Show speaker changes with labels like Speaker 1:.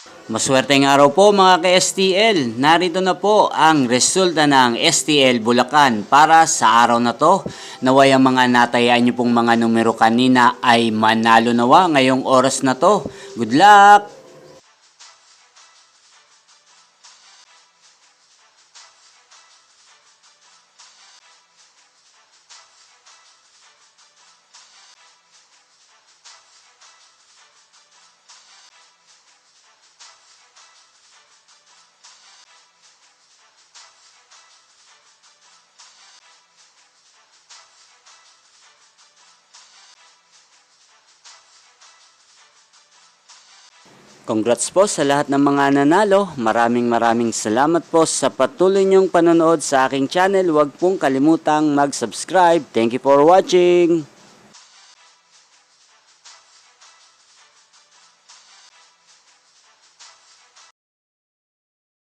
Speaker 1: Maswerteng araw po mga ka-STL. Narito na po ang resulta ng STL Bulacan para sa araw na to. Naway ang mga natayaan nyo pong mga numero kanina ay manalo nawa ngayong oras na to. Good luck! Congrats po sa lahat ng mga nanalo. Maraming salamat po sa patuloy niyong panonood sa aking channel. Huwag pong kalimutang mag-subscribe. Thank you for watching!